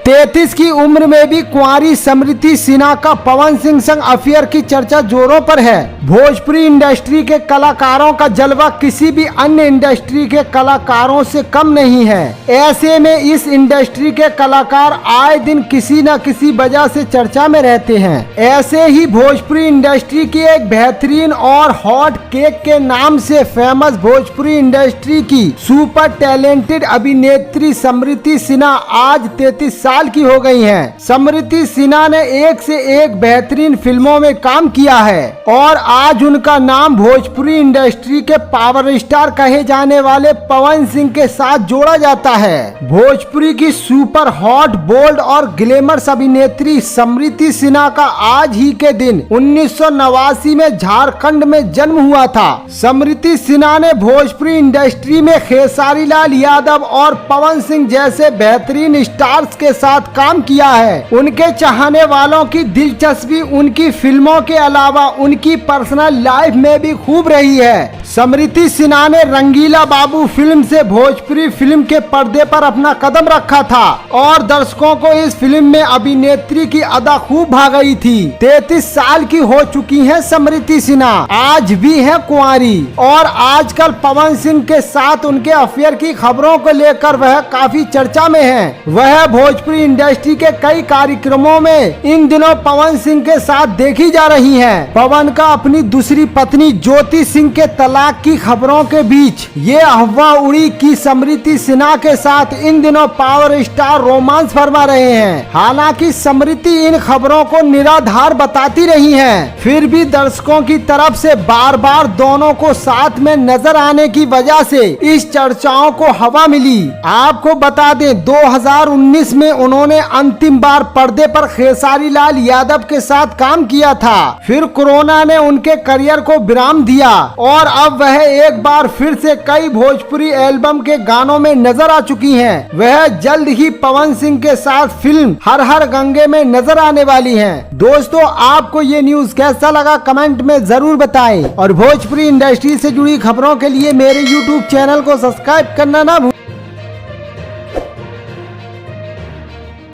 33 की उम्र में भी कुंवारी समृति सिन्हा का पवन सिंह संग अफेयर की चर्चा जोरों पर है। भोजपुरी इंडस्ट्री के कलाकारों का जलवा किसी भी अन्य इंडस्ट्री के कलाकारों से कम नहीं है। ऐसे में इस इंडस्ट्री के कलाकार आए दिन किसी न किसी वजह से चर्चा में रहते हैं। ऐसे ही भोजपुरी इंडस्ट्री की एक बेहतरीन और हॉट केक के नाम से फेमस भोजपुरी इंडस्ट्री की सुपर टैलेंटेड अभिनेत्री समृति सिन्हा आज 33 साल की हो गई हैं। समृति सिन्हा ने एक से एक बेहतरीन फिल्मों में काम किया है और आज उनका नाम भोजपुरी इंडस्ट्री के पावर स्टार कहे जाने वाले पवन सिंह के साथ जोड़ा जाता है। भोजपुरी की सुपर हॉट बोल्ड और ग्लैमरस अभिनेत्री समृति सिन्हा का आज ही के दिन 1989 में झारखंड में जन्म हुआ था। समृति सिन्हा ने भोजपुरी इंडस्ट्री में खेसारी लाल यादव और पवन सिंह जैसे बेहतरीन स्टार्स के साथ काम किया है। उनके चाहने वालों की दिलचस्पी उनकी फिल्मों के अलावा उनकी पर्सनल लाइफ में भी खूब रही है। समृति सिन्हा ने रंगीला बाबू फिल्म से भोजपुरी फिल्म के पर्दे पर अपना कदम रखा था और दर्शकों को इस फिल्म में अभिनेत्री की अदा खूब भा गई थी। 33 साल की हो चुकी हैं समृति सिन्हा, आज भी है कुंवारी और आजकल पवन सिंह के साथ उनके अफेयर की खबरों को लेकर वह काफी चर्चा में है। वह भोजपुरी इंडस्ट्री के कई कार्यक्रमों में इन दिनों पवन सिंह के साथ देखी जा रही है। पवन का अपनी दूसरी पत्नी ज्योति सिंह के तलाक की खबरों के बीच ये अफवाह उड़ी कि समृति सिन्हा के साथ इन दिनों पावर स्टार रोमांस फरमा रहे हैं। हालांकि समृति इन खबरों को निराधार बताती रही हैं, फिर भी दर्शकों की तरफ से बार बार दोनों को साथ में नजर आने की वजह से इस चर्चाओं को हवा मिली। आपको बता दें 2019 में उन्होंने अंतिम बार पर्दे पर खेसारी लाल यादव के साथ काम किया था। फिर कोरोना ने उनके करियर को विराम दिया और अब वह एक बार फिर से कई भोजपुरी एल्बम के गानों में नजर आ चुकी हैं। वह जल्द ही पवन सिंह के साथ फिल्म हर हर गंगे में नजर आने वाली हैं। दोस्तों, आपको ये न्यूज कैसा लगा कमेंट में जरूर बताएं और भोजपुरी इंडस्ट्री से जुड़ी खबरों के लिए मेरे YouTube चैनल को सब्सक्राइब करना ना भूलें।